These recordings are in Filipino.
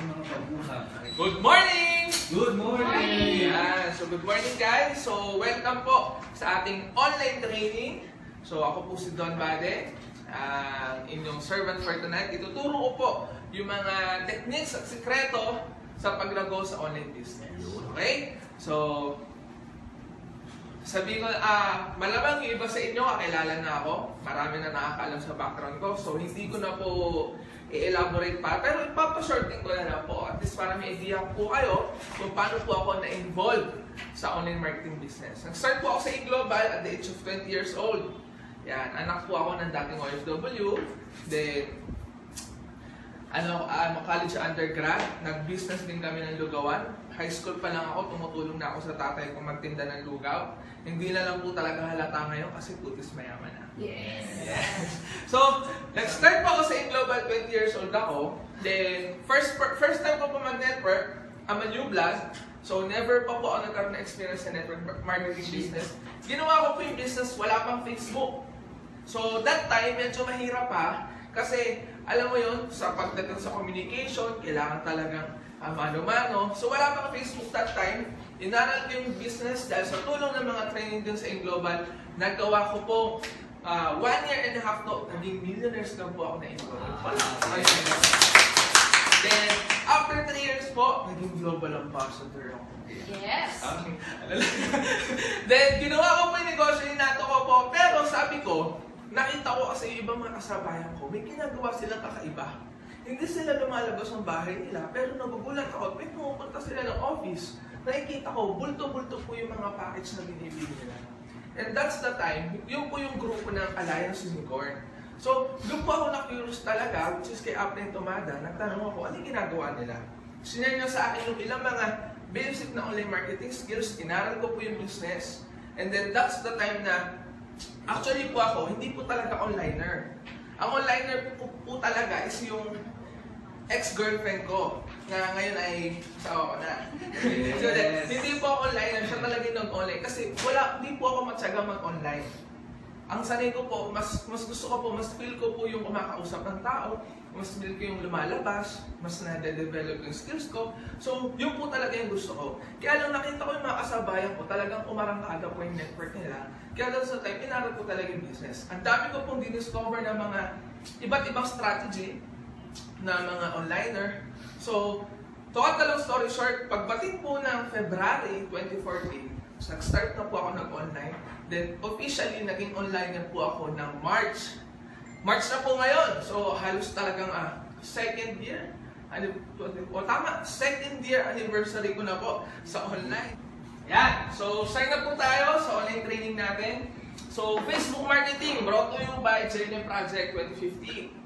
ating mga pagbuhat. Good morning! Good morning! Ayan. So good morning guys. So welcome po sa ating online training. So ako po si Don Bade, ang inyong servant for tonight. Ituturo ko po yung mga techniques at sikreto sa paglago sa online business. Okay? So sabihin ko, malamang yung iba sa inyo, kakilala na ako. Marami na nakakaalam sa background ko. So, hindi ko na po i-elaborate pa. Pero ipapashorting ko na lang po. At least para may idea po kayo kung paano po ako na-involve sa online marketing business. Nag-start po ako sa eGlobal at the age of 20 years old. Yan, anak po ako ng dating OFW. Then, college undergrad. Nag-business din kami ng lugawan. High school pa lang ako, tumutulong na ako sa tatay ko magtinda ng lugaw. Hindi na lang po talaga halata ngayon kasi putis mayaman na. Yes! So, nag-start po ako sa eGlobal, 20 years old ako. Then, first time ko po mag-network, I'm a new blood. So, never pa po ako nagkaroon ng experience sa network marketing business. Ginawa ko po yung business, wala pang Facebook. So, that time, medyo mahirap pa. Kasi, alam mo yun, sa pagdating sa communication, kailangan talagang mano-mano. So, wala pang Facebook that time. Inaral ko yung business dahil sa tulong ng mga training din sa eGlobal, nagawa ko po 1 year and a half to, naging millionaires lang po ako na eGlobal. Then, after 3 years po, naging global ambassador ako. Yes! Then, ginawa ko po yung negosyo, inato ko po. Pero sabi ko, nakita ko kasi yung ibang mga kasabayan ko, may ginagawa silang kakaiba. Hindi sila lumalabas ng bahay nila, pero nagugulat ako, may pumupunta sila ng office. Nakikita ko, bulto-bulto po yung mga package na binibili nila. And that's the time, yun po yung grupo ng Alliance Unicorn. So, doon po ako na-curious talaga, which is kay Apne Tomada, nagtanong ako, ano yung ginagawa nila? Sinare niya sa akin yung ilang mga basic na online marketing skills, inaral ko po yung business. And then that's the time na, actually po ako, hindi po talaga onliner. Ang onliner po talaga is yung ex-girlfriend ko, na ngayon ay sawa ko na. So, hindi po ako online, siya talaga yung nag-online. Kasi hindi po ako matyaga mag-online. Ang sanay ko po, mas gusto ko po, mas feel ko po yung kumakausap ng tao, mas feel ko yung lumalabas, mas na-develop yung skills ko. So, yun po talaga yung gusto ko. Kaya lang nakita ko yung mga kasabayan ko, talagang umarangkada po yung network nila. Kaya lang sa time, inaral ko talaga yung business. Ang dami ko pong discover ng mga iba't ibang strategy na mga onliner. So, to cut the long story short, pagbating po ng February 2014, nag-start na po ako nag-online. Then, officially, naging onliner po ako ng March. March na po ngayon. So, halos talagang second year. Second year anniversary ko na po sa online. Yan. So, sign up po tayo sa online training natin. So, Facebook marketing, brought to you by Jelly Project 2015.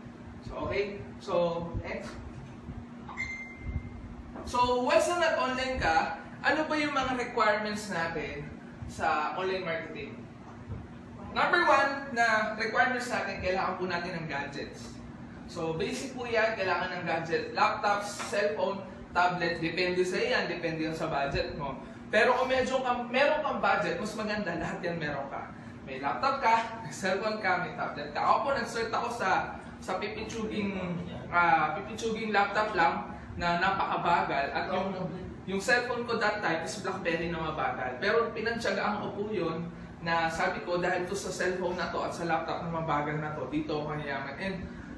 So, okay. So, next. So, once na nag-online ka, ano ba yung mga requirements natin sa online marketing? Number 1 na requirements natin, kailangan po natin ng gadgets. So, basic po yan, kailangan ng gadget. Laptops, cellphone, tablet, depende sa yan, depende yan sa budget mo. Pero kung meron kang budget, mas maganda, lahat yan meron ka. May laptop ka, may cellphone ka, may tablet ka. Ako po, nag-start ako sa pipitsuging laptop lang na napakabagal. At yung cellphone ko that time is BlackBerry na mabagal. Pero pinantsagaan ko po yun na sabi ko dahil to sa cellphone na to at sa laptop na mabagal na to, dito ako mayayaman. And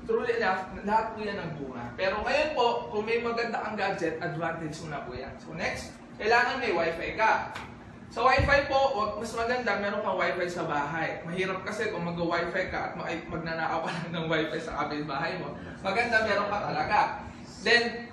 truly enough, lahat po yan ang bunga. Pero ngayon po, kung may maganda kang gadget, advantage mo na po yan. So next, kailangan may wifi ka. Sa wifi po, mas maganda, meron kang wifi sa bahay. Mahirap kasi kung mag-wifi ka at magnanakaw ka lang ng wifi sa kapitbahay mo. Maganda, meron ka talaga. Then,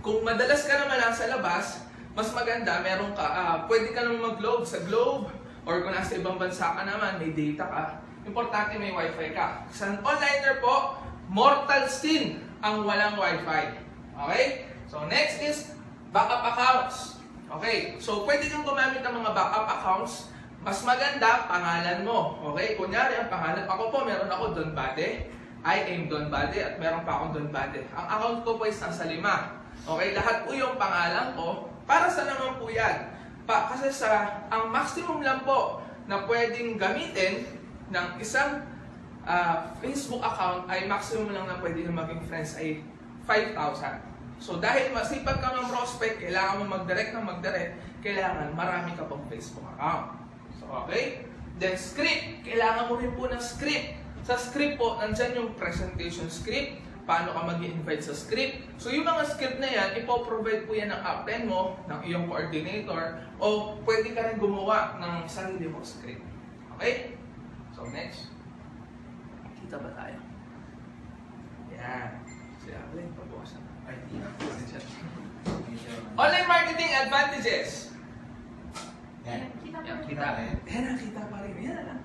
kung madalas ka naman nasa labas, mas maganda, meron ka, pwede ka naman mag-load sa Globe, or kung nasa ibang bansa ka naman, may data ka. Importante may wifi ka. Sa onliner po, mortal sin ang walang wifi. Okay? So, next is backup accounts. Okay, so pwede kang gumamit ng mga backup accounts. Mas maganda, pangalan mo. Okay, kunyari ang pangalan, ako po, meron ako Don Bade. I am Don Bade at meron pa akong Don Bade. Ang account ko po is nasa 5. Okay, lahat po yung pangalan ko. Para sa naman po yan? Kasi ang maximum lang po na pwedeng gamitin ng isang Facebook account ay maximum lang na pwede maging friends ay 5,000. So dahil masipag ka ng prospect, kailangan mo mag-direct, kailangan marami ka pang Facebook account. So okay? Then script, kailangan mo rin po ng script. Sa script po, nandyan yung presentation script, paano ka mag-invite sa script. So yung mga script na yan, ipoprovide po yan ng upline mo, ng iyong coordinator, o pwede ka rin gumawa ng sarili mo script. Okay? So next. Kita ba tayo? Yan. So upline, pabukasan. Ay, hindi na. Online marketing advantages. Yan. Kita Yan, pa kita rin. Yan, nakita pa rin. Yan na.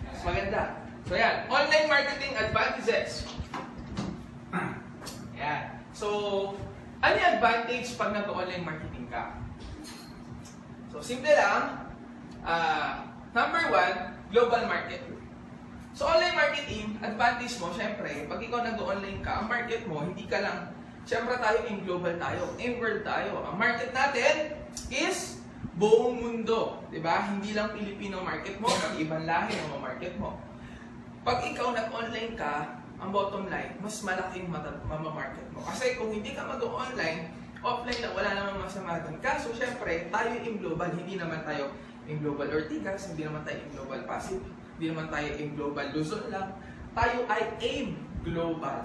Mas maganda. So yan, online marketing advantages. Yan. So, ano yung advantage pag nag-online marketing ka? So, simple lang. Number 1, global market. So, online marketing, advantage mo, syempre, pag ikaw nag-online ka, ang market mo, hindi ka lang, syempre tayo in global tayo, in world tayo. Ang market natin is buong mundo. Diba? Hindi lang Filipino market mo, pag ibang lahi ang market mo. Pag ikaw nag-online ka, ang bottom line, mas malaking mamamarket mo. Kasi kung hindi ka mag-online, offline lang, wala namang masama doon. Kaso, syempre, tayo in global, hindi naman tayo in global Ortigas, hindi naman tayo in global Pasig, hindi naman tayo in global Luzon lang. Tayo ay aim global.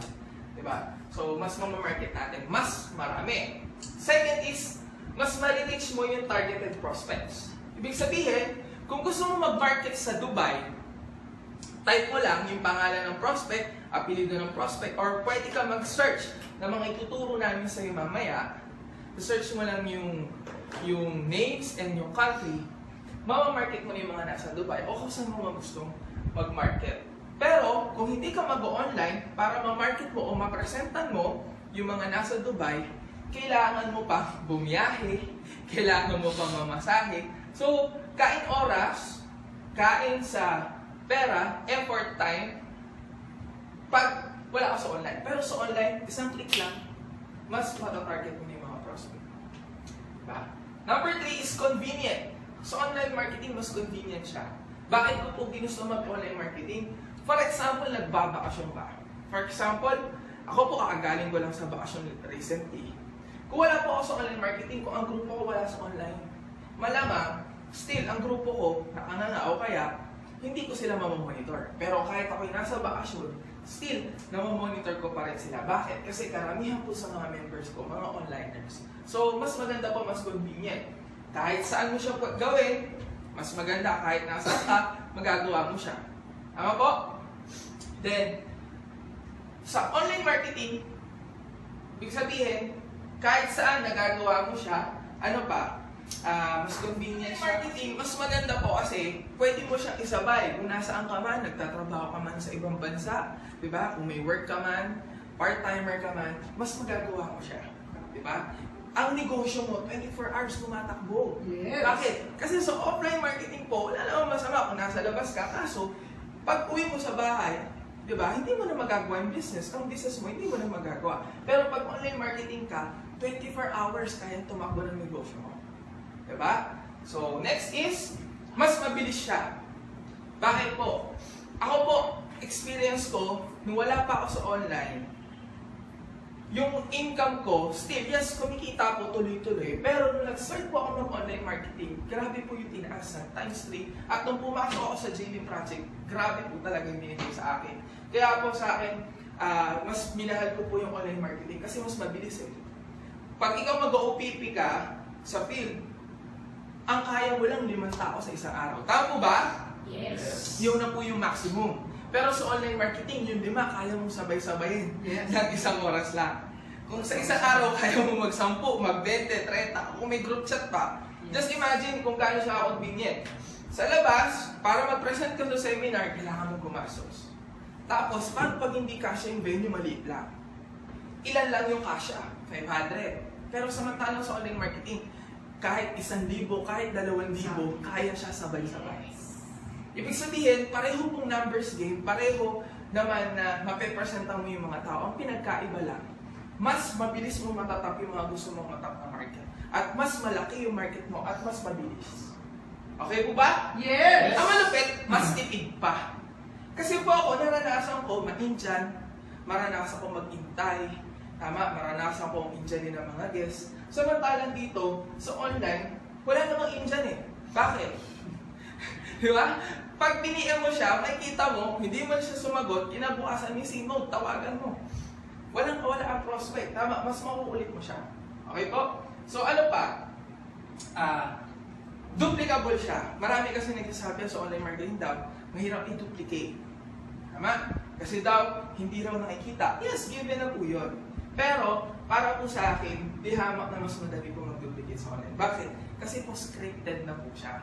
Diba? So, mas mamamarket natin, mas marami. Second is, mas ma-reach mo yung targeted prospects. Ibig sabihin, kung gusto mo mag-market sa Dubai, type mo lang yung pangalan ng prospect, apelido ng prospect, or pwede ka mag-search na mga ituturo namin sa iyo mamaya. Search mo lang yung names and yung country, mamamarket mo yung mga nasa Dubai o kung saan mo gustong mag-market. Pero kung hindi ka mag-online, para ma-market mo o ma-presentan mo yung mga nasa Dubai, kailangan mo pa bumiyahe, kailangan mo pa mamasahe. So, kain oras, kain sa pera, effort, time, pag wala ka sa online. Pero sa online, isang click lang, mas matatarget mo yung mga prospect. Diba? Number 3 is convenient. Sa online marketing, mas convenient siya. Bakit ko po ginusto mag-online marketing? For example, nagbabakasyon ka. For example, ako po kakagaling ko lang sa bakasyon recently. Kung wala po ako sa online marketing, kung ang grupo ko wala sa online, malamang, still, ang grupo ko, nakanganga o kaya, hindi ko sila mamamonitor. Pero kahit ako'y nasa bakasyon, still, namamonitor ko pa rin sila. Bakit? Kasi karamihan po sa mga members ko, mga onliners. So, mas maganda po, mas convenient. Kahit saan mo siya gawin, mas maganda. Kahit nasa ka, magagawa mo siya. Tama po? Then, sa online marketing, ibig sabihin, kahit saan nagagawa mo siya, ano pa? Mas convenient siya. Marketing, mas maganda po kasi pwede mo siyang isabay. Kung nasaan ka man, nagtatrabaho ka man sa ibang bansa, diba? Kung may work ka man, part-timer ka man, mas magagawa mo siya. Diba? Ang negosyo mo, 24 hours tumatakbo. Yes. Bakit? Kasi sa offline marketing po, wala namang masama kung nasa labas ka. Kaso, pag uwi mo sa bahay, diba? Hindi mo na magagawa yung business. Ang business mo, hindi mo na magagawa. Pero pag online marketing ka, 24 hours kaya tumakbo ng negosyo mo. Diba? So, next is, mas mabilis siya. Bakit po? Ako po, experience ko, nung wala pa ako sa online, yung income ko, still, yes, kumikita po tuloy-tuloy. Pero nung nag-start po ako ng online marketing, grabe po yung tinaas na times 3. At nung pumasok ako sa JV Project, grabe po talaga yung binigay sa akin. Kaya po sa akin, mas minahal ko po yung online marketing kasi mas mabilis eh. Pag ikaw mag-OPP ka sa field, ang kaya mo lang 5 tao sa isang araw. Tama po ba? Yes. Yun na po yung maximum. Pero sa online marketing, yung 5, kaya mong sabay-sabayin. Yes. Ng isang oras lang. Kung sa isang araw, kaya mo mag-10, mag-20, 30, kung may group chat pa. Just imagine kung gaano siya convenient. Sa labas, para mag-present ka sa seminar, kailangan mo gumastos. Tapos, paano pag hindi kasya yung venue, maliit lang? Ilan lang yung kasya? 500. Pero samantalang sa online marketing, kahit 1,000, kahit 2,000, kaya siya sabay-sabay. Ibig sabihin, pareho pong numbers game, pareho naman na mapepresenta mo yung mga tao. Ang pinagkaiba lang, mas mabilis mo matatap yung mga gusto mong matap na market. At mas malaki yung market mo at mas mabilis. Okay po ba? Yes! Ang malupit, mas tipid pa. Kasi po ako, naranasan ko, ma-Indian, maranasan ko mag-intay, Tama, maranasan kong Indian ng mga guests. Samantalang dito, sa online, wala namang Indian eh. Bakit? Di ba? Pag piniin mo siya, makikita mo, hindi man siya sumagot, kinabukasan missing note, tawagan mo. Walang wala ang prospect. Tama, mas mauulit mo siya. Okay po? So ano pa? Duplicable siya. Marami kasi nagsasabi sa online marketing daw, mahirap i-duplicate. Tama? Kasi daw, hindi raw nakikita. Yes, given na po yun. Pero, para po sa akin, di hamak na mas madali po mag-duplicate sa online. Bakit? Kasi po scripted na po siya.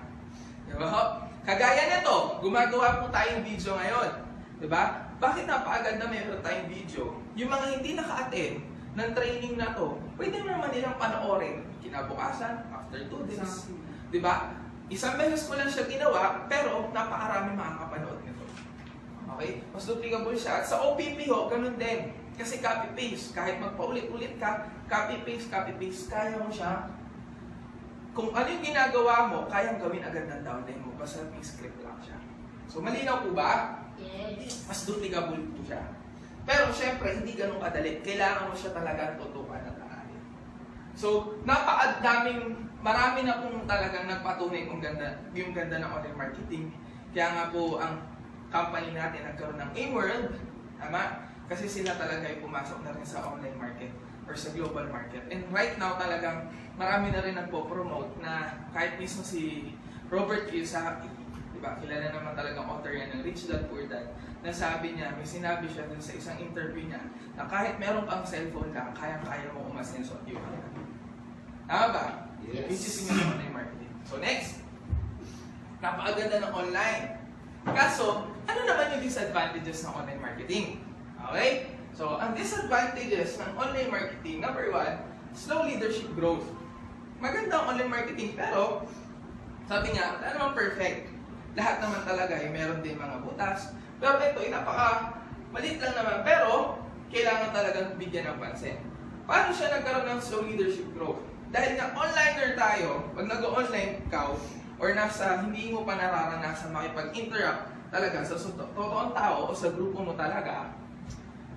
Diba? Kagaya nito, gumagawa po tayong video ngayon. Diba? Bakit napakaganda mayroon tayong video? Yung mga hindi naka-attend ng training na to, pwede naman nilang panoorin kinabukasan, after 2 days. Diba? Isang beses ko lang siya ginawa, pero napakarami makakapanood nito. Okay? Mas duplicable siya. At sa OPP ho, ganun din. Kasi copy-paste. Kahit magpaulit-ulit ka, copy-paste, kaya mo siya. Kung ano yung ginagawa mo, kayang gawin agad ng downline mo. Basta may script lang siya. So, malinaw po ba? Yes. Mas duplicable po siya. Pero, syempre, hindi ganun kadali. Kailangan mo siya talaga tutukan at aralin. So, marami na pong talagang nagpatunay kung yung ganda ng online marketing. Kaya nga po, ang company natin nagkaroon ng A-World. Tama? Kasi sila talaga ay pumasok na rin sa online market or sa global market. And right now talagang marami na rin nagpo-promote na kahit mismo si Robert Kiyosaki, diba? Kilala naman talagang author yan ng Rich Dad Poor Dad, na sabi niya, may sinabi siya dun sa isang interview niya na kahit meron kang cellphone lang, kaya mo umasenso at yung tama ba? Yes. Which is yung online marketing. So next, napakaganda ng online. Kaso, ano naman yung disadvantages ng online marketing? Okay? So, ang disadvantages ng online marketing, number 1, slow leadership growth. Maganda ang online marketing, pero sabi nga, wala naman perfect. Lahat naman talaga ay meron din mga butas. Pero ito ay maliit lang naman, pero kailangan talagang bigyan ng pansin. Paano siya nagkaroon ng slow leadership growth? Dahil nga onliner tayo, pag nag-online ka, or hindi mo pa nararanasan makipag-interact talaga sa totoong tao o sa grupo mo talaga.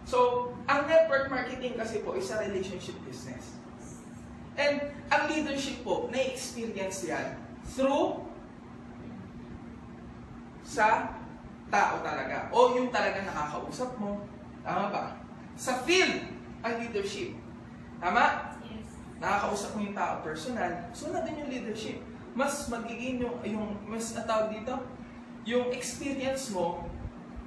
So, ang network marketing kasi po is a relationship business. And ang leadership po, na-experience yan through sa tao talaga. O yung talaga nakakausap mo. Tama ba? Sa field, ang leadership. Tama? Yes. Nakakausap mo yung tao personal. So, na din yung leadership. Mas magiging mas natawag dito, yung experience mo,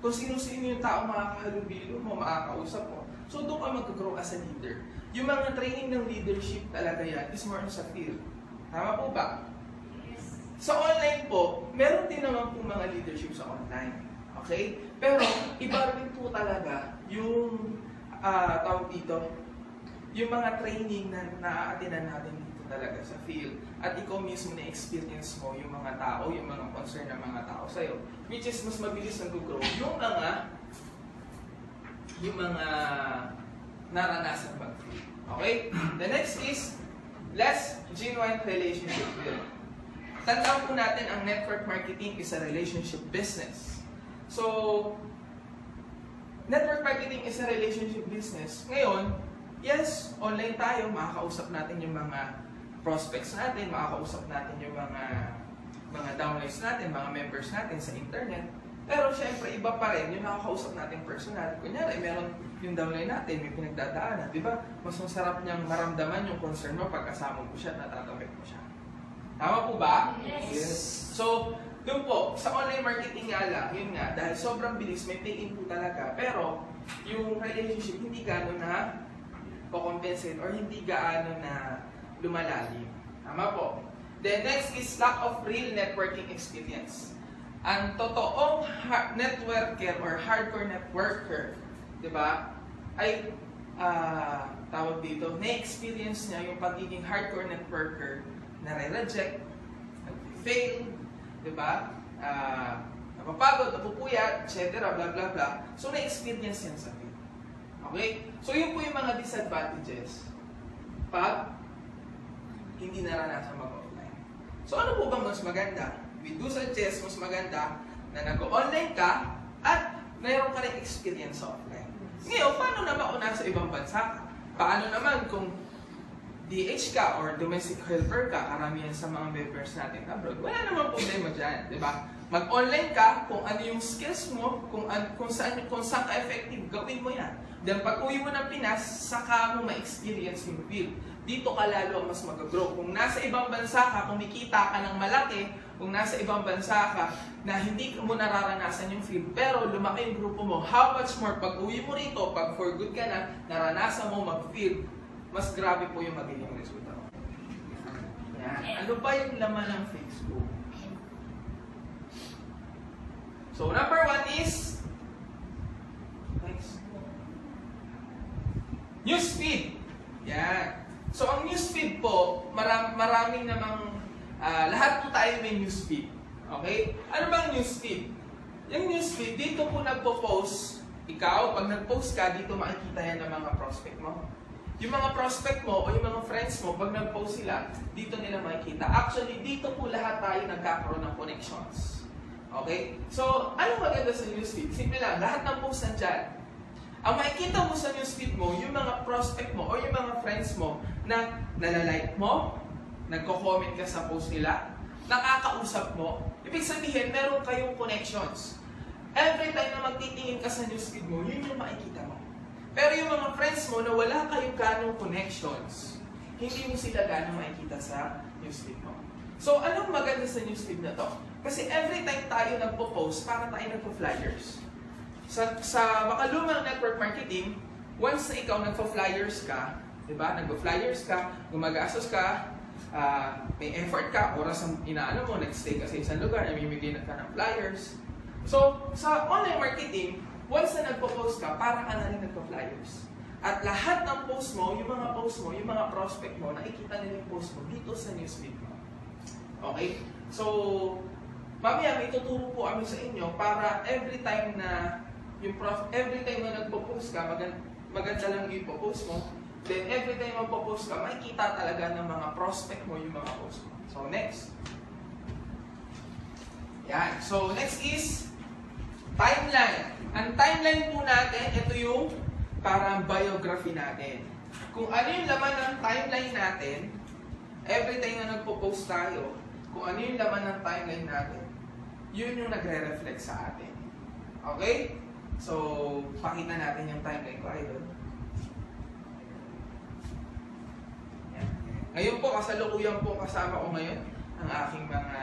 kung sino-sino yung tao makakahalubilo mo, makakausap mo. So, doon ka mag-grow as a leader. Yung mga training ng leadership talaga yan is more sa field. Tama po ba? Yes. Sa online po, meron din naman po mga leadership sa online. Okay? Pero, iba rin po talaga yung, tawag dito, yung mga training na na-attinan natin dito talaga sa field. At ikaw mismo na-experience mo yung mga tao, yung mga concern ng mga tao sa'yo. Which is, mas mabilis na grow yung mga naranasan mag-field. Okay? The next is, less genuine relationship build. Tandaan po natin, ang network marketing is a relationship business. So, network marketing is a relationship business. Ngayon, yes, online tayo, makakausap natin yung mga prospects natin, makakausap natin yung mga downlines natin, mga members natin sa internet. Pero syempre, iba pa rin yung nakakausap natin personal. Kunyari, meron yung downline natin, may pinagdadaanan. Di ba? Mas masarap niyang maramdaman yung concern mo pag kasama mo siya, natatawid mo siya. Tama po ba? Yes. So, doon po, sa online marketing nga lang, yun nga, dahil sobrang bilis, may pay-in po talaga. Pero, yung relationship, hindi gano'n na compensate or hindi gaano na lumalalim. Tama po. Then next is lack of real networking experience. Ang totoong networker or hardcore networker, di ba, ay tawag dito, na-experience niya yung pagiging hardcore networker na re-reject, nag-fail, di ba, napapagod, napupuyat, etc. blah blah blah. So na-experience yan sa field. Okay? So yun po yung mga disadvantages pag hindi naranasan mag-online. So ano po bang mas maganda? We do suggest mas maganda na nag-online ka at mayroon ka rin experience sa offline. Ngayon, paano na mauna sa ibang bansa ka? Paano naman kung DH ka or domestic helper ka, karamihan sa mga members natin abroad, wala namang problema dyan, di ba? Mag-online ka, kung ano yung skills mo, kung saan ka effective, gawin mo yan. Then pag uwi mo ng Pinas, saka mo ma-experience yung field. Dito ka lalo mas mag-grow. Kung nasa ibang bansa ka, kumikita ka ng malaki, kung nasa ibang bansa ka, na hindi mo nararanasan yung field, pero lumaki yung grupo mo, how much more pag uwi mo rito, pag for good ka na, naranasan mo mag-field, mas grabe po yung magiging resulta mo. Yan. Ano ba yung laman ng Facebook? So, number 1 is newsfeed. Yan. So, ang newsfeed po, maraming namang, lahat po tayo may newsfeed. Okay? Ano bang newsfeed? Yung newsfeed, dito po nagpo-post. Ikaw, pag nag-post ka, dito makikita yan ng mga prospect mo. Yung mga prospect mo o yung mga friends mo, pag nag-post sila, dito nila makikita. Actually, dito po lahat tayo nagkakaroon ng connections. Okay? So, anong maganda sa newsfeed? Simple lang, lahat ng post nandyan. Ang makikita mo sa newsfeed mo, yung mga prospect mo o yung mga friends mo na nalalike mo, nagko-comment ka sa post nila, nakakausap mo, ibig sabihin, meron kayong connections. Every time na magtitingin ka sa newsfeed mo, yun yung makikita mo. Pero yung mga friends mo na wala kayong ganong connections, hindi mo sila ganong makikita sa newsfeed mo. So, anong maganda sa newsfeed na to? Kasi every time tayo nagpo-post, para tayo nagpo-flyers. Sa makalumang network marketing, once na ikaw nagpo-flyers ka, diba? Nagpo-flyers ka, gumagastos ka, may effort ka, oras ang inaano mo, nag-stay ka sa isang lugar, namimigay na ka ng flyers. So, sa online marketing, once na nagpo-post ka, para ka na rin nagpo-flyers. At lahat ng post mo, yung mga post mo, yung mga prospect mo, nakikita nila yung post mo dito sa newsfeed mo. Okay? So, mamaya may tuturo po kami sa inyo para every time na nagpo-post ka, maganda lang yung post mo. Then every time magpo-post ka, makikita talaga ng mga prospect mo yung mga post mo. So, next. Yan. So, next is timeline. Ang timeline po natin, ito yung parang biography natin. Kung ano yung laman ng timeline natin, every time na nagpo-post tayo, kung ano yung laman ng timeline natin, yun yung nagre-reflect sa atin. Okay? So, pakita natin yung timeline ko, idol. Yan. Ngayon po, kasalukuyan po kasama ko ngayon ang aking mga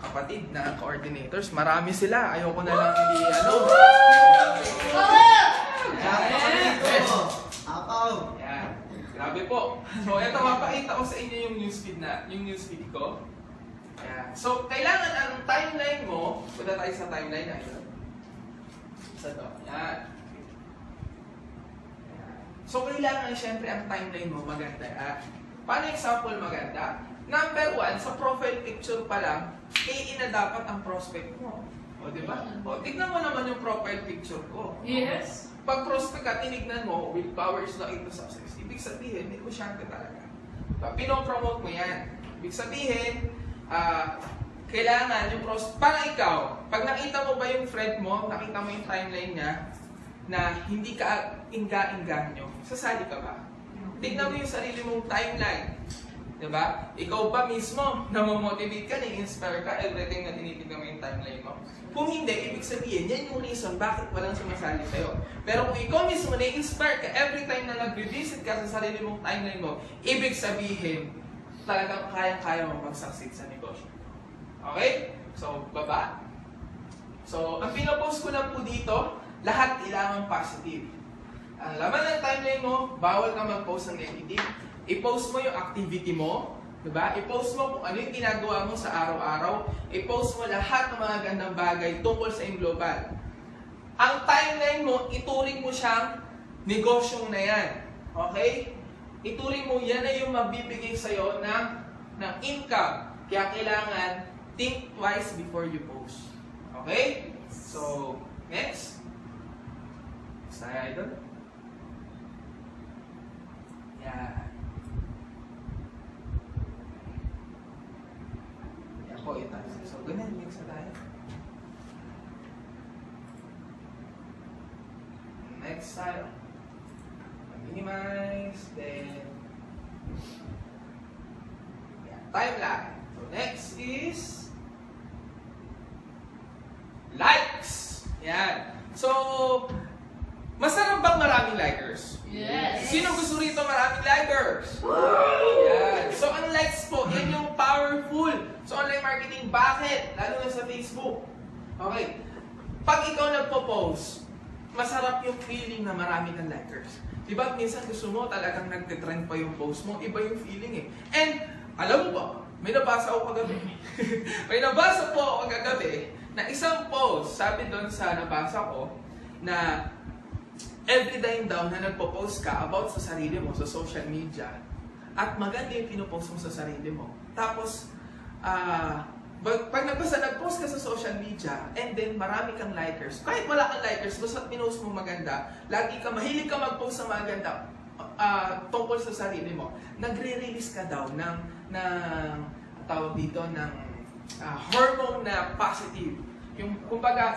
kapatid na coordinators. Marami sila. Ayoko na lang Yan. Grabe po. So, ito, mapakita ko sa inyo yung newsfeed ko. Yan. So, kailangan ang timeline mo, punta tayo sa timeline na ito. Sa to. Yan. So, kailangan syempre ang timeline mo maganda. Paano example maganda? Number 1, sa profile picture pa lang, na dapat ang prospect mo. O, di ba? O, tignan mo naman yung profile picture ko. Yes. Pag prospect ka, tinignan mo, willpower is the key to success. Ibig sabihin, may kusyante talaga. Pinopromote mo yan. Ibig sabihin, kailangan yung prospect, parang ikaw, pag nakita mo ba yung friend mo, nakita mo yung timeline niya, na hindi ka ingga-inggan nyo, sasali ka ba? Tignan mo yung sarili mong timeline. Diba? Ikaw ba mismo, namomotivate ka, na-inspire ka, everything na tinitignan mo yung timeline mo. Kung hindi, ibig sabihin, yan yung reason bakit walang sumasali sa'yo. Pero kung ikaw mismo na-inspire ka, every time na nag-revisit ka sa sarili mong timeline mo, ibig sabihin, talagang kayang-kaya mo mag-succeed sa negosyo. Okay? So, baba. So, ang pinapost ko lang po dito, lahat kailangan positive. Ang laman ng timeline mo, bawal ka mag-post ng negative. I-post mo yung activity mo, diba? I-post mo kung ano yung ginagawa mo sa araw-araw. I-post mo lahat ng mga gandang bagay tungkol sa iyong global. Ang timeline mo, ituring mo siyang negosyo na yan. Okay? Ituring mo, yan na yung mabibigay sa'yo ng income. Kaya kailangan, think twice before you post. Okay? So, next. Saya ito. Yan. Yan po ito. So, ganun. Mix na tayo. Next tayo. Minimize. timeline. So next is likes. Yan. So, masarap bang maraming likers? Yes. Sino gusto rito maraming likers? Yan. So, ang likes po, yan yung powerful sa online marketing. Bakit? Lalo na sa Facebook. Okay. Pag ikaw nagpo-post, masarap yung feeling na marami kang likers. Diba? Minsan gusto mo talagang nagtitrend pa yung post mo. Iba yung feeling eh. And, alam mo ba, may nabasa ako kagabi. May nabasa po ako kagabi na isang post, sabi doon sa nabasa ko, na every time daw na nagpo-post ka about sa sarili mo sa social media, at maganda yung pinopost mo sa sarili mo. Tapos, pag nagpost ka sa social media, and then marami kang likers, kahit wala kang likers, basta pinost mo maganda, mahilig ka mag-post sa maganda tungkol sa sarili mo, nagre-release ka daw ng tawag dito, ng hormone na positive. Yung, kumbaga,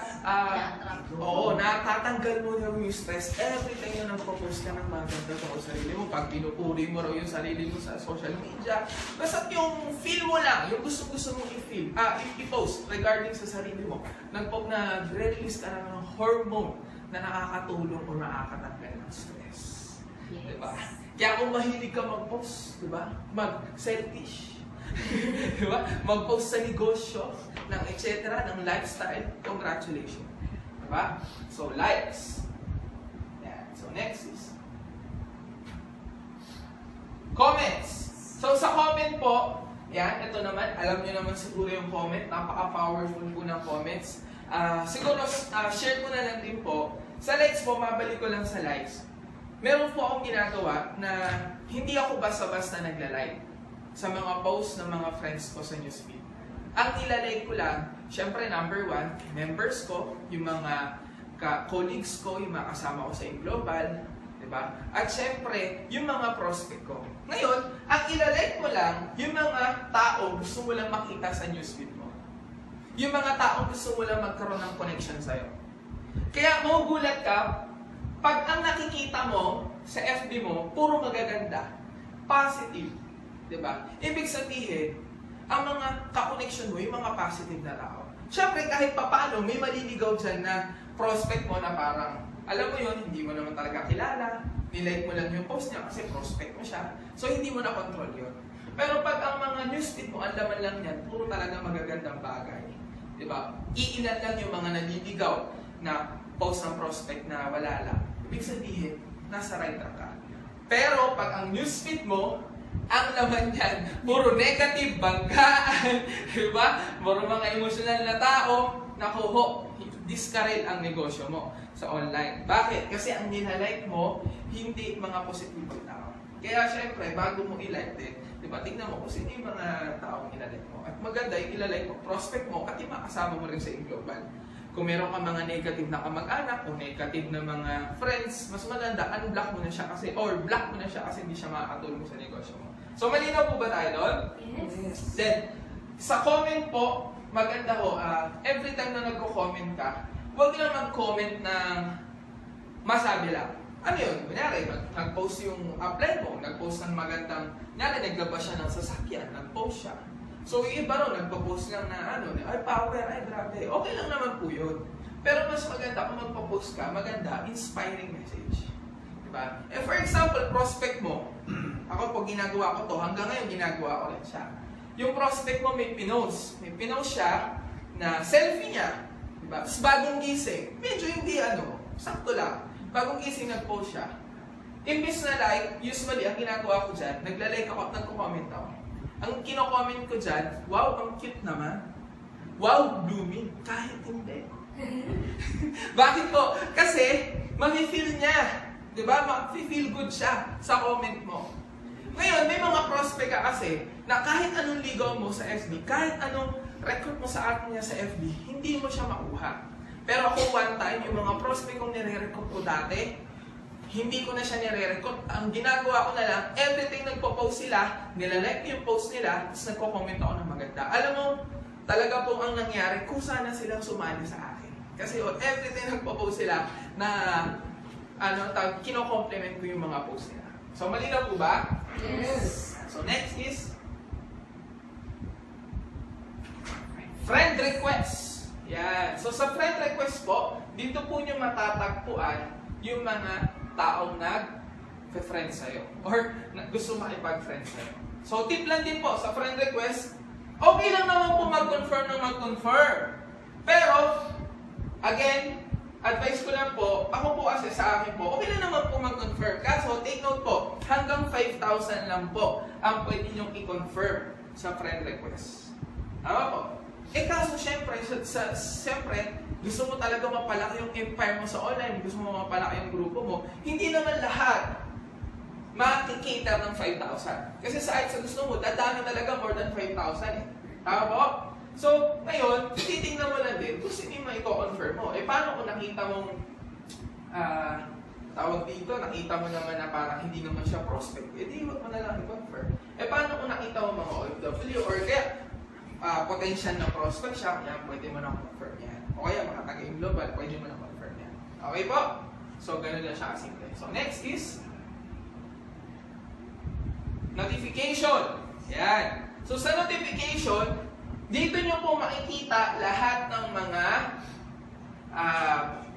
natatanggal mo na yung stress every time na nagpo-post ka ng maganda tungkol sa sarili mo. Pag pinupuri mo raw yung sarili mo sa social media, basta yung feel mo lang, yung gusto mong i-post regarding sa sarili mo, nagre-release ka na ng hormone na nakakatulong o nakakatanggal ng stress. Yes. Diba? Kaya kung mahilig ka mag-post, diba? Mag-selfish, diba? Mag-post sa negosyo, ng etc., ng lifestyle, congratulations. Diba? So, likes. Yan. So, next is comments. So, sa comment po, yan, ito naman, alam nyo naman siguro yung comment, napaka-powerful po ng comments. Siguro, share ko na lang din po. Sa likes po, mabalik ko lang sa likes. Meron po akong ginagawa na hindi ako basta-basta nagla-like sa mga posts ng mga friends ko sa newsfeed. Ang nilalike ko lang, syempre number 1, members ko, yung mga colleagues ko, yung mga kasama ko sa Global, diba? At syempre, yung mga prospect ko. Ngayon, ang ilalike mo lang, yung mga tao gusto mo lang makita sa newsfeed mo. Yung mga tao gusto mo lang magkaroon ng connection sa'yo. Kaya magugulat ka, pag ang nakikita mo sa FB mo, puro magaganda, positive, diba? Ibig sabihin, ang mga ka-connection mo, yung mga positive na tao. Siyempre, kahit papano, may maliligaw dyan na prospect mo na parang, alam mo yun, hindi mo naman talaga kilala, nilike mo lang yung post niya kasi prospect mo siya. So, hindi mo na control yun. Pero pag ang mga newsfeed mo, ang laman lang yan, puro talaga magagandang bagay. Diba? Iilan lang yung mga naliligaw na post ng prospect na wala lang. Ibig sabihin, nasa right track ka. Pero pag ang newsfeed mo, ang laman yan, puro negative, banggaan, diba? Puro mga emosyonal na tao, nakuho, discourage ang negosyo mo sa online. Bakit? Kasi ang nilalike mo, hindi mga positibong tao. Kaya syempre, bago mo i-like din, diba? Tingnan mo kung sino yung mga taong ilalike mo. At maganda yung ilalike mo, prospect mo, at yung makasama mo rin sa Global. Kung meron ka mga negative na kamag-anak o negative na mga friends, mas maganda, unblock mo na siya kasi, or block mo na siya kasi hindi siya makakatulong sa negosyo mo. So, malinaw po ba tayo doon? Yes. Then, sa comment po, maganda ho, every time na nagko-comment ka, huwag lang mag-comment ng masabi lang. Ano yun? Kunyari, nag-post yung upline mo, nag-post ng magandang, naglabas siya ng sasakyan, nag-post siya. So, yung iba rin, nagpo-post lang na ay power, ay grabe. Okay lang naman po yun. Pero mas maganda kung magpo-post ka, maganda, inspiring message. Diba? Eh, for example, prospect mo, ako po ginagawa ko to, hanggang ngayon ginagawa ko rin siya. Yung prospect mo may pinost. May pinost siya na selfie niya. Diba? Tapos bagong gising, medyo hindi sakto lang. Bagong gising nag-post siya. Imbis na like, usually ang ginagawa ko dyan, nagla-like ako at nagko-comment ako. Ang kino-comment ko dyan, wow, ang cute naman. Wow, blooming. Kahit hindi. Bakit po? Kasi, ma-feel niya. Diba? Ma-feel good siya sa comment mo. Ngayon, may mga prospect ka kasi na kahit anong ligaw mo sa FB, kahit anong record mo sa atin niya sa FB, hindi mo siya makuha. Pero ako one time, yung mga prospect kong nire-record ko dati, hindi ko na siya nire-record. Ang ginagawa ko na lang, everything nagpo-post sila, nilalike ko yung post nila, tapos nagko-comment ako ng maganda. Alam mo, talaga po ang nangyari, kusa na silang sumali sa akin. Kasi everything nagpo-post sila na kino-compliment ko yung mga post nila. So, malinaw po ba? Yes. So, next is friend request. Yan. So sa friend request po, dito po nyo matatagpuan yung mga taong nag-friend sa'yo or gusto makipag-friend sa'yo. So tip lang din po sa friend request, okay lang naman po mag-confirm ng mag-confirm. Pero, again, advice ko lang po, ako po kasi sa akin po, okay lang naman po mag-confirm. Kaso, take note po, hanggang 5,000 lang po ang pwede nyong i-confirm sa friend request. Tama po? Kaso, syempre, gusto mo talaga mapalaki yung empire mo sa online, gusto mo mapalaki yung grupo mo, hindi naman lahat makikater ng 5,000. Kasi sa gusto mo, dadami talaga more than 5,000 eh. Tama po? So, ngayon, titingnan mo lang din kung sino yung ma-confirm mo. Paano kung nakita mong, tawag dito, nakita mo naman na parang hindi naman siya prospect, di wag mo na lang i-confirm. Paano kung nakita mo mga OFW or kaya potential na prospect siya, kaya pwede mo na confirm yan. O kaya mga taga-in global, pwede mo na confirm yan. Okay po? So, ganun lang siya kasimple. So, next is notification. Yan. So, sa notification, dito nyo po makikita lahat ng mga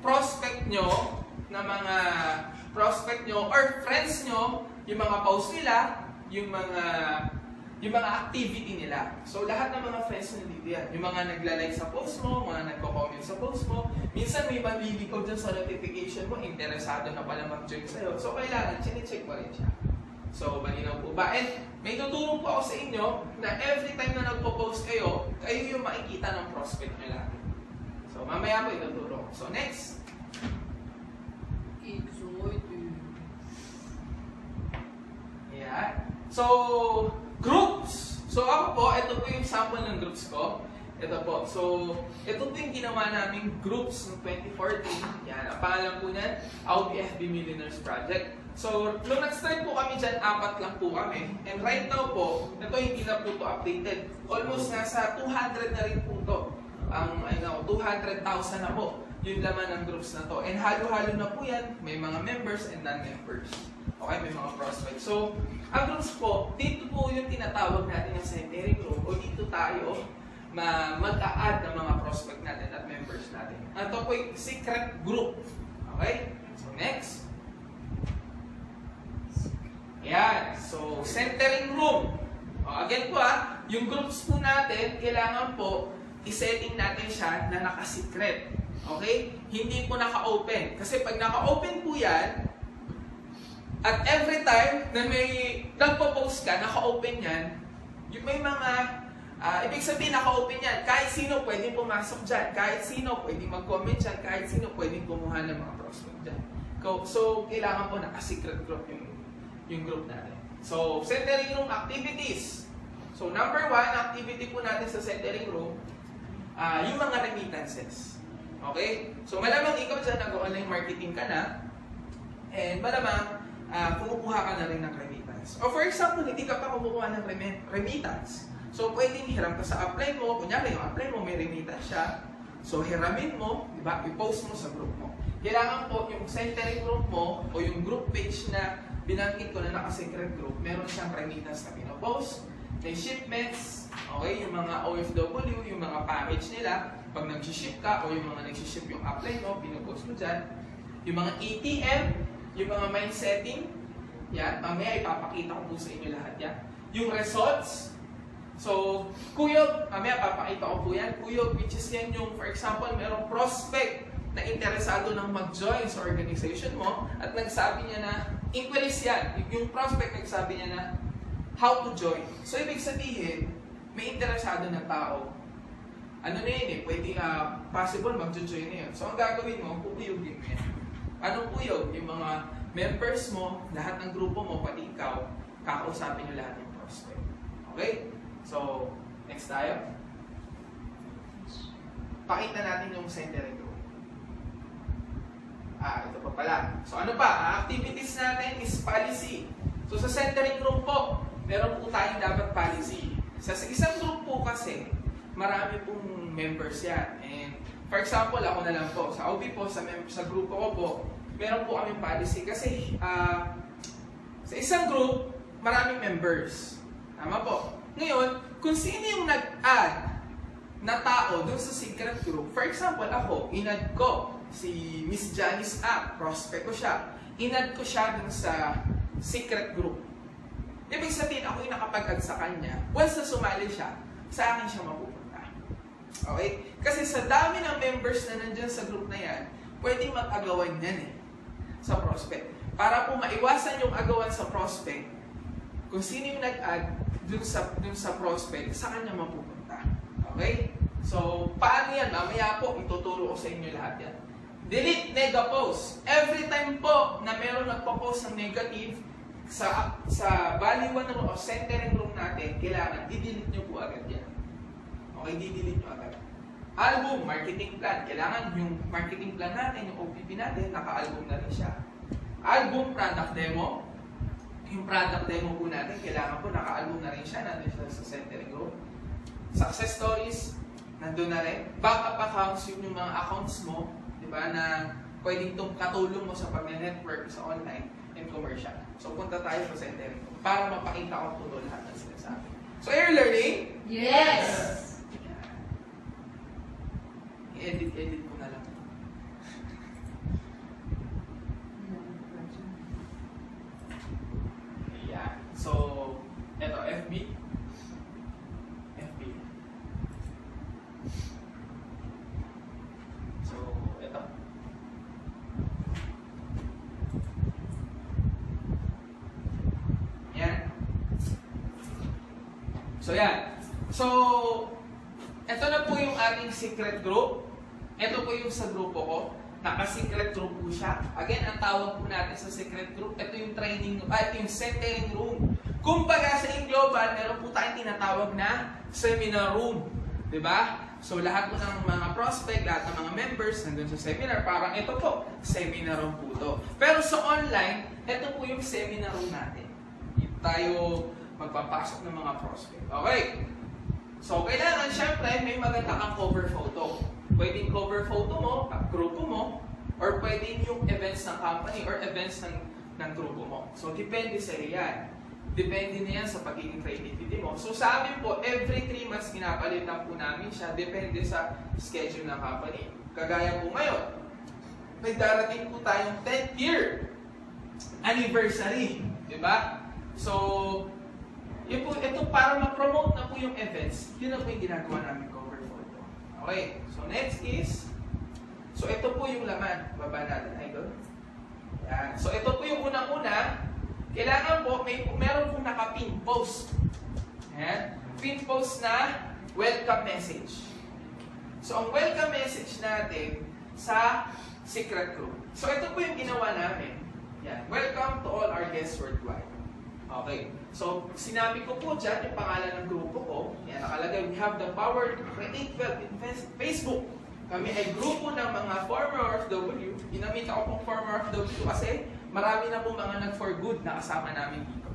prospect nyo, or friends nyo, yung mga post nila, yung mga activity nila. So, lahat ng mga friends nyo dito yan. Yung mga nagla-like sa post mo, mga nagko-comment sa post mo. Minsan may manlilikaw dyan sa notification mo, interesado na pala mag-join sa'yo. So, kailangan, check mo rin siya. So, malinaw po ba? And may tutulong po ako sa inyo na every time na nagpo-post kayo yung makikita ng prospect nyo lang. So, mamaya po ituturo. So, next. Yeah. So, groups. So, ako po, ito po yung sample ng groups ko. Ito po. So, ito po yung ginawa naming groups ng 2014. Yan. Ang pangalan po niyan, AubiFB Millionaires Project. So, nung nag-start po kami dyan, 4 lang po kami. And right now po, ito hindi na po ito updated. Almost nasa 200 na rin po ito. 200,000 na po yung laman ng groups na to. And halo-halo na po yan. May mga members and non-members. Okay, may mga prospects. So, ang groups po, dito po yung tinatawag natin yung secondary group o dito tayo mag-a-add ng mga prospect natin at members natin. Ito po yung secret group. Okay? So, next. Ayan. So, centering room. Again po yung groups po natin, kailangan po i-setting natin siya na naka-secret. Okay? Hindi po naka-open. Kasi pag naka-open po yan, at every time na may nagpo-post ka, naka-open yan, yung may mga, ibig sabihin naka-open yan, kahit sino pwedeng pumasok dyan, kahit sino pwedeng mag-comment dyan, kahit sino pwedeng kumuha ng mga prospect dyan. So, kailangan po naka-secret group yung group natin. So, centering room activities. So, number 1, activity po natin sa centering room, yung mga remittances. Okay? So, malamang ikaw dyan, nag-online marketing ka na, and malamang, kumukuha ka na rin ng remittance. O for example, hindi ka pa kumukuha ng remittance. So, pwedeng hiram ka sa upline mo. Kunyari, yung upline mo may remittance siya. So, hiramin mo, di ba? I-post mo sa group mo. Kailangan po yung centering group mo o yung group page na binanggit ko na naka-secret group, meron siyang remittance na pinopost, may shipments, okay, yung mga OFW, yung mga package nila, pag nag-ship ka o yung mga nag-ship yung upline mo, pinopost mo dyan, yung mga ATM, yung mga mind setting, yan, mamaya ipapakita ko po sa inyo lahat yan. Yung results, so, kuyog, mamaya papakita ko po yan, kuyog, which is yan yung, for example, merong prospect na interesado ng mag-join sa organization mo at nagsabi niya na, inquiries yan, yung prospect nagsabi niya na, how to join. So, ibig sabihin, may interesado na tao. Ano na yun pwede possible mag-join na yun. So, ang gagawin mo, pupuyogin mo yan. Anong puyog? Yung mga members mo, lahat ng grupo mo, pati ikaw, kakausapin nyo lahat ng prospect. Okay? So, next tayo. Pakita natin yung centering group. Ito pa pala. So, ano pa? Activities natin is policy. So, sa centering group po, meron po tayong dapat policy. Sa isang group po kasi, marami pong members yan. And, for example, ako na lang po. Sa OB po, sa grupo ko po, meron po kaming policy. Kasi, sa isang group, maraming members. Tama po. Ngayon, kung sino yung nag-add na tao dun sa secret group. For example, ako, inad ko si Miss Janice prospect ko siya. Inad ko siya dun sa secret group. Ibig sabihin, ako yung nakapag-add sa kanya. Once na sumali siya, sa akin siya mapupunta. Okay? Kasi sa dami ng members na nandyan sa group na yan, pwedeng mag-agawan yan sa prospect. Para po maiwasan yung agawan sa prospect, kung sino yung nag-add dun sa prospect, sa kanya mapupunta. Okay? So, paano yan? Mamaya po, ituturo ko sa inyo lahat yan. Delete nega post. Every time po na meron nagpo-post ng negative sa value 1 room o centering room natin, kailangan i-delete nyo po agad yan. Okay, di-delete nyo agad. Album, marketing plan. Kailangan yung marketing plan natin, yung OPP natin, naka-album na rin siya. Album, product demo. Yung product demo po natin, kailangan po naka-album na rin siya, nandun siya sa centering room. Success stories, nandun na rin. Backup accounts, yung mga accounts mo, diba, na pwedeng katulong mo sa pag-network sa online and commercial. So, punta tayo sa centering room para mapakita ko tulo lahat ng sinasabi. So, are you learning? Yes! I-edit ko na lang. Yeah. So, eto, FB. So, eto. Yan. So, yan. So, eto na po yung ating secret group. Ito po yung sa grupo ko. Naka-secret group po siya. Again, ang tawag po natin sa secret group, ito yung training, ito yung centering room. Kumbaga sa Global, meron po tayong tinatawag na seminar room. Diba? So, lahat po ng mga prospect, lahat ng mga members nandun sa seminar, parang ito po, seminar room po to. Pero sa online, ito po yung seminar room natin. Dito tayo magpapasok ng mga prospect. Okay. So, kailangan, syempre, may maganda kang cover photo. Pwedeng cover photo mo, grupo mo, or pwedeng yung events ng company or events ng grupo mo. So, depende sa iyo yan. Depende na yan sa pagiging creativity mo. So, sa amin po, every 3 months pinapalitan po namin siya. Depende sa schedule ng company. Kagaya po ngayon, may darating po tayong 10th year anniversary. Diba? So, yun po, ito para ma-promote na po yung events, yun na po yung ginagawa namin cover photo. Okay, so next is, so ito po yung laman. Baba natin, idol. Yan. So ito po yung unang-una, kailangan po, meron pong naka-pin post. Yan. Pin post na welcome message. So ang welcome message natin sa secret group. So ito po yung ginawa namin. Yan. Welcome to all our guests worldwide. Okay. So, sinabi ko po dyan yung pangalan ng grupo ko. Yan, nakalagay, we have the power to create wealth in Facebook. Kami ay grupo ng mga former OFW. Ginamit ako pong former OFW kasi marami na po mga nag-for good na kasama namin dito.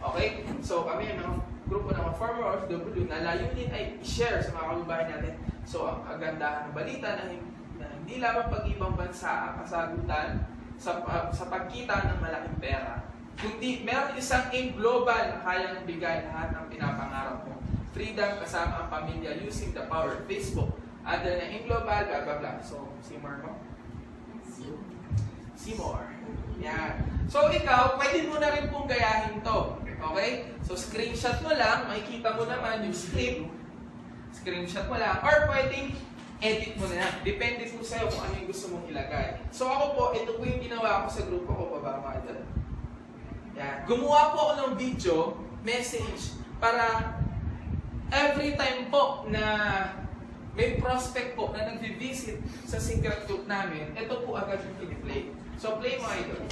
Okay? So, kami ay mga grupo ng mga former OFW na layunin ay i-share sa mga kababayan natin. So, ang kagandahan ng balita na hindi lamang pag-ibang bansa ang kasagutan sa pagkita ng malaking pera. Kundi meron isang aim global na kayang bigay lahat ng pinapangarap mo. Freedom kasama ang pamilya using the power of Facebook. Other na aim global, blah blah blah. So, see more mo? See more. Yan. So, ikaw, pwede mo na rin pong gayahin to. Okay? So, screenshot mo lang, makikita mo naman yung script. Screenshot mo lang. Or pwedeng edit mo na yan. Depende po sa'yo kung ano yung gusto mong ilagay. So, ako po, ito po yung ginawa ko sa grupo ko, baba mga idol. Yan. Gumawa po ako ng video, message, para every time po na may prospect po na nag-visit sa secret group namin, ito po agad yung i-play. So, play mo, idol.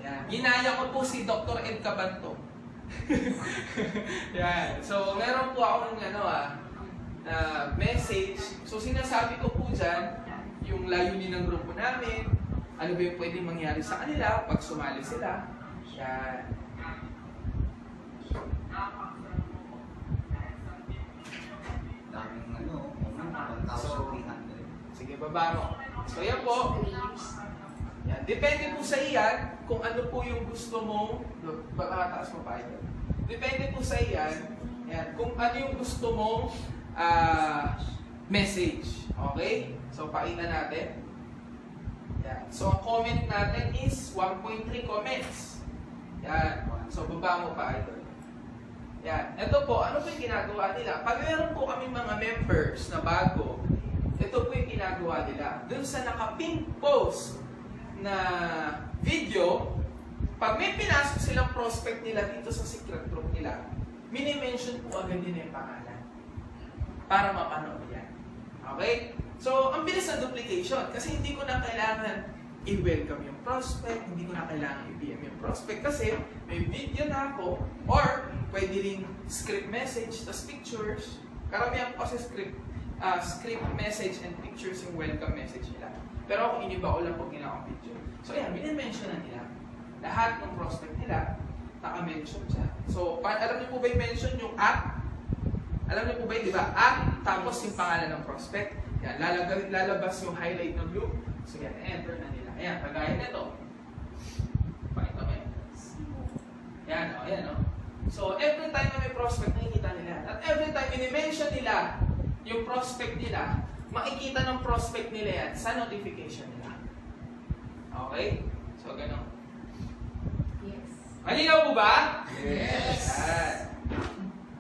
Yan. Ginaya ko po si Dr. Ed Cabanto. Yan. So, meron po ako ng message. So, sinasabi ko po dyan, yung layunin ng grupo namin, ano ba yung pwedeng mangyari sa kanila pag sumali sila. Yan. Daming 1,300. Sige, baba mo. So yan po. Yan. Depende po sa iyan kung ano po yung gusto mong, baka taas mo pa ito. Depende po sa iyan, yan, kung ano yung gusto mong message. Okay? So, pakita natin. Yan. So, ang comment natin is 1.3 comments. Yan. So, baba mo pa ito. Yan. Ito po, ano po yung ginagawa nila? Pag meron po kami mga members na bago, ito po yung ginagawa nila. Doon sa naka-pin post na video, pag may pinasok silang prospect nila dito sa secret group nila, mini-mention po agad din yung pangalan para mapanood yan. Okay? So, ang bilis na duplication kasi hindi ko na kailangan i-welcome yung prospect, hindi ko na kailangan i-PM yung prospect kasi may video na ako or pwede rin script message, tas pictures. Karamihan po kasi script message and pictures yung welcome message nila. Pero ako iniba ko lang pag ginawang video. So, ayan, mini-mention na nila. Lahat ng prospect nila, naka-mention siya. So, alam niyo po ba yung mention yung app? Alam niyo po ba yun, di ba? App, tapos yung pangalan ng prospect. Yan, lalabas yung highlight ng blue. So, yan, enter na nila. Ayan, kagaya nito. Pakita mo yan. Yan, o, yan, o. So, every time na may prospect, nakikita nila. At every time, ini-mention nila yung prospect nila, makikita ng prospect nila yan sa notification nila. Okay? So, ganun. Yes. Malinaw po ba? Yes. Yan.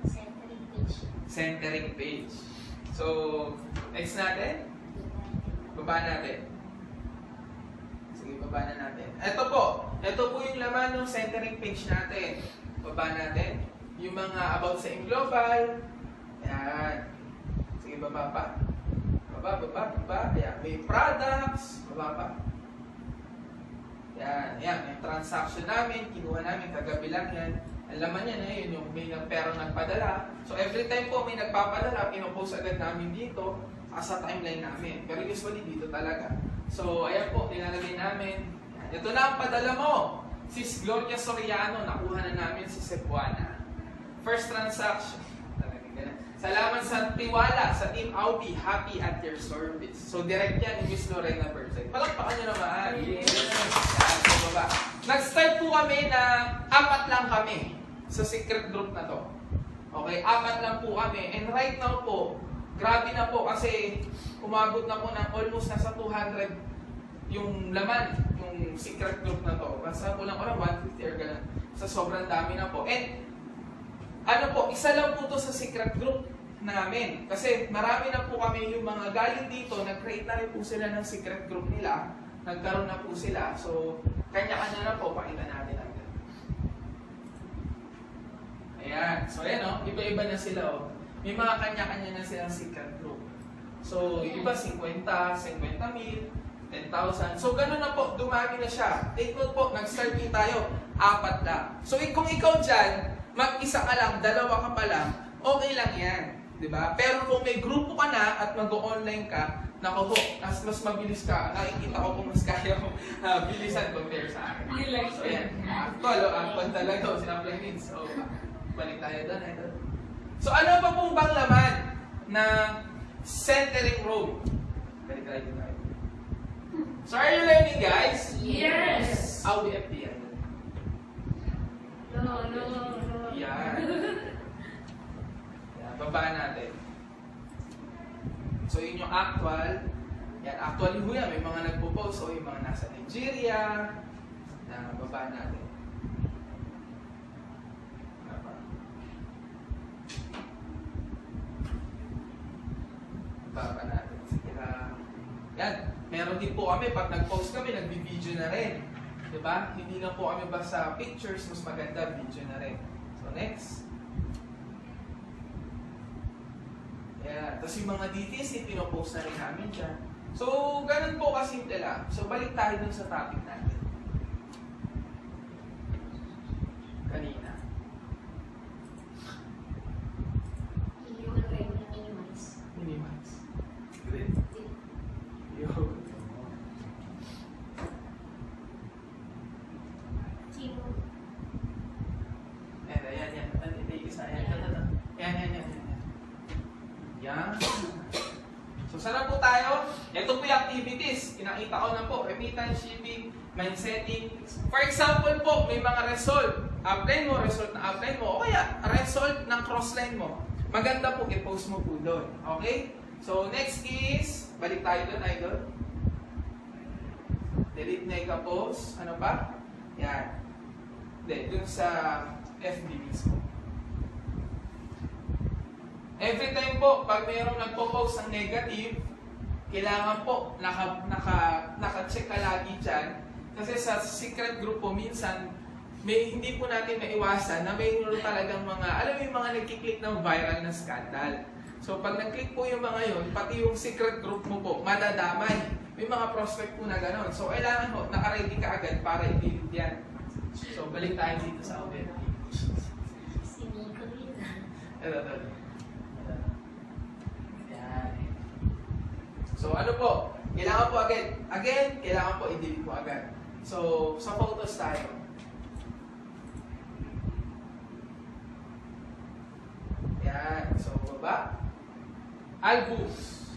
Centering page. Centering page. So, next natin. Baba natin. Sige, baba na natin. Ito po yung laman ng centering page natin. Baba natin. Yung mga about sa Global. Yan. Sige, baba pa. Baba. Yan. May products. Baba pa. Yan. May transaction namin. Kinuha namin. Kagabi lang yan. Ang laman niya na yun, yung may perang nagpadala. So, every time po may nagpapadala, pinopost agad namin dito sa timeline namin. Pero usually dito talaga. So, ayan po, nilalagay namin. Yan. Ito na ang padala mo. Sis Gloria Soriano, nakuha na namin sa Cebuana. First transaction. Salamat sa tiwala sa Team Audi. Happy at your service. So, direct yan ni Miss Lorena Bersay. Palakpakan nyo naman. Yes. Yan, so baba. Nag-start po kami na 4 lang kami sa secret group na to. Okay, 4 lang po kami. And right now po, grabe na po kasi umabot na po ng almost nasa 200 yung laman, yung secret group na to. Basta po lang 150 or gano'n. Sa sobrang dami na po. And ano po, isa lang po to sa secret group namin. Kasi marami na po kami yung mga galing dito, nag-create na rin po sila ng secret group nila. Nagkaroon na po sila. So, kanya-kanya na po, pakita natin agad. Ayan. So, ayan o. Iba-iba na sila o. May mga kanya-kanya na silang secret group. So, yung iba 50,000, 10,000. So, gano'n na po. Dumami na siya. Take note po, nag-start din tayo. 4 lang. So, kung ikaw dyan, mag-isa ka lang, 2 ka pa lang, okay lang yan. Diba? Pero kung may grupo ka na at mag-online ka, naku po, mas mabilis ka. Nakikita ko kung mas kaya mo bilisan compare sa akin. So, yan. Actual talaga. Sinapply needs. So, balik tayo doon. So, ano pa pong bang laman na centering room? Balik tayo doon. So, are you learning, guys? Yes. I'll be FDI. No. Yan. Yan, baba natin. So, yun yung actual. Yan, actually ho yan. May mga nagpo-post. So, yung mga nasa Nigeria. Na baba natin. Baba natin. Sige lang. Yan. Meron din po kami. Pag nag-post kami, nag-video na rin. Diba? Hindi na po kami basta pictures. Mas maganda, video na rin. So, next. Yeah. Tapos yung mga DTC, pinopost na rin namin dyan. So, ganun po kasimple lang. So, balik tayo dun sa topic natin. Kanina. Minimize. Great. Yo. Yan. So, saan na po tayo? Ito po yung activities. Pinakita ko na po, remittance, shipping, mind setting. For example po, may mga result. Upline mo, result na upline mo. O kaya, result ng crossline mo. Maganda po, i-post mo po doon. Okay? So, next is, balik tayo doon, idol. Delete mega post. Ano pa? Yan. Then, doon sa FB mismo. Every time po, pag mayroong nagpo-post ng negative, kailangan po naka-check ka lagi dyan. Kasi sa secret group po, minsan, hindi po natin maiwasan na mayroon talagang mga, alam mo yung mga nagkiklik ng viral na scandal. So pag nag-click po yung mga yun, pati yung secret group mo po, madadamay. May mga prospect po na gano'n. So kailangan po, naka-ready ka agad para i-delete yan. So balik tayo dito sa audio. Si Nico rin. Ito. Yan. So ano po, kailangan po again, kailangan po i-delete po agad. So sa photos tayo. Yan. So baba. Albums.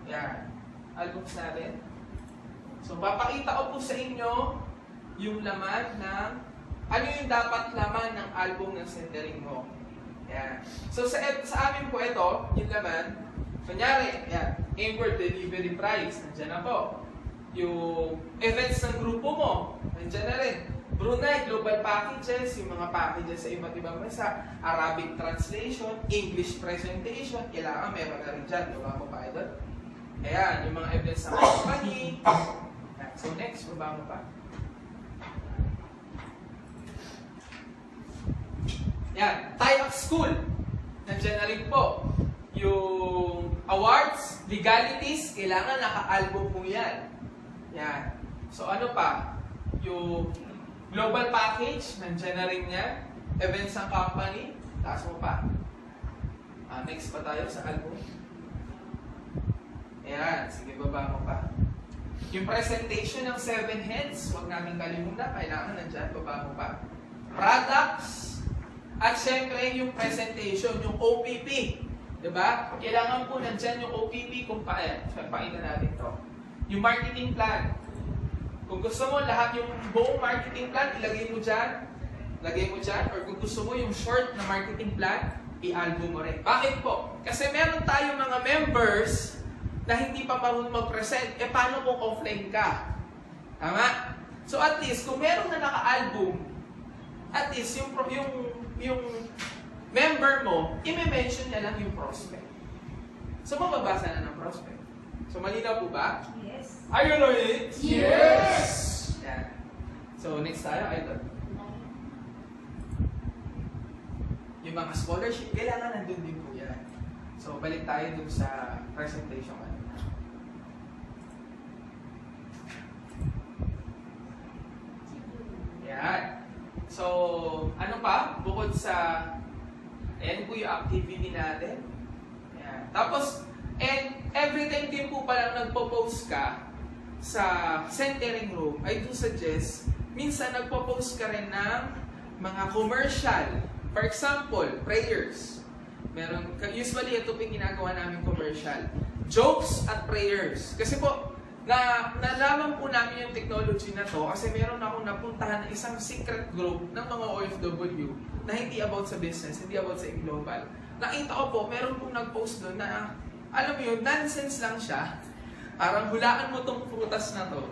Yan. Albums natin. So papakita ko po sa inyo yung laman ng ano yung dapat laman ng album ng centering mo. Yan. So sa amin po ito, yung laman, kunyari, yan, import delivery price, nandiyan na po. Yung events ng grupo mo, nandiyan na rin. Brunei, global packages, yung mga packages sa iba't ibang bansa, Arabic translation, English presentation, kailangan meron na rin dyan. Baba mo pa ito. Ayan, yung mga events ng company. So next, baba mo pa. Yan, tie-up school. Nandiyan na rin po. Yung awards, legalities, kailangan naka-album po yan. Yan. So ano pa? Yung global package, nandiyan na rin yan. Events ng company, taas mo pa. Next pa tayo sa album. Ayan, sige baba mo pa. Yung presentation ng 7 heads, huwag namin kalimutan, kailangan nandiyan, baba mo pa. Products, at syempre yung presentation, yung OPP. Diba? Kailangan po nandyan yung OPP kung pakita natin to. Yung marketing plan. Kung gusto mo lahat yung buong marketing plan, ilagay mo dyan. Lagay mo dyan. Or kung gusto mo yung short na marketing plan, i-album mo rin. Bakit po? Kasi meron tayong mga members na hindi pa marunong mag-present. Paano kung offline ka? Tama? So at least, kung meron na naka-album, at least yung member mo, i-mention niya lang yung prospect. So mababasa na ng prospect. So malinaw po ba? Yes. Are you learning? Yes! Yan. So next tayo, idol. Yung mga scholarship, kailangan nandun din po yan. So balik tayo dun sa presentation kanina. Yan. So, ano pa? Bukod sa, ayan po yung activity natin. Ayan. Tapos, and every time din po palang nagpo-post ka sa centering room, I do suggest, minsan nagpo-post ka rin ng mga commercial. For example, prayers. Usually ito po yung ginagawa namin commercial. Jokes at prayers. Kasi po, nalaman po namin yung technology na to kasi meron akong napuntahan na isang secret group ng mga OFW na hindi about sa business, hindi about sa global. Nakita ko po, meron pong nag-post doon na, alam mo yun, nonsense lang siya. Parang hulaan mo tong prutas na to.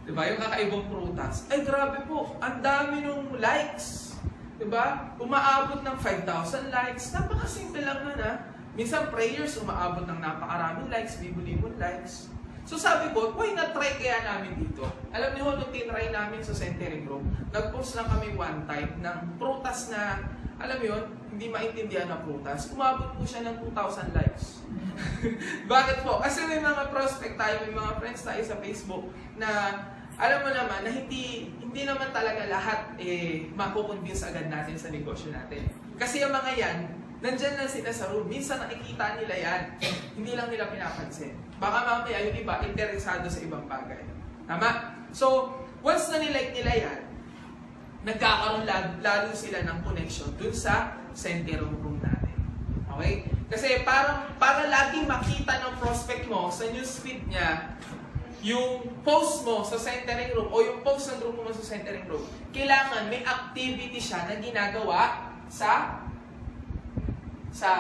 Diba? Yung kakaibang prutas. Ay, grabe po, ang dami nung likes. Diba? Umaabot ng 5,000 likes. Napakasimple lang nun ha. Minsan prayers, umaabot ng napakaraming likes, bibulimon likes. So sabi ko, why not try kaya namin dito? Alam niyo, nung tinry namin sa centering room, nag-post lang kami one time ng prutas na, alam mo yun, hindi maintindihan na prutas. Umabot po siya ng 2,000 likes. Bakit po? Kasi may mga prospect tayo, may mga friends tayo sa Facebook na, alam mo naman, na hindi naman talaga lahat makukonvince agad natin sa negosyo natin. Kasi yung mga yan, nandyan lang sila sa room. Minsan nakikita nila yan. Hindi lang nila pinapansin. Baka mamaya yung iba, interesado sa ibang bagay. Tama? So, once na nilike nila yan, nagkakaroon lalo sila ng connection dun sa center room natin. Okay? Kasi para lagi makita ng prospect mo sa newsfeed niya, yung post mo sa centering room o yung post ng grupo mo sa centering room, kailangan may activity siya na ginagawa sa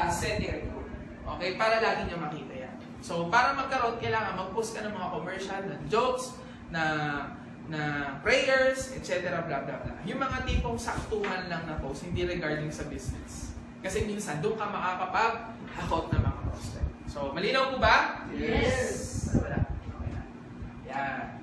centering room. Okay? Para lagi niya makita yan. So, para magkaroon, kailangan mag-post ka ng mga commercial, na jokes, na prayers, etc. Blah, blah, blah. Yung mga tipong saktuhan lang na post, hindi regarding sa business. Kasi minsan, doon ka makakapag-hakot ng mga prospect. So, malinaw po ba? Yes. Wala. Okay na. Yan.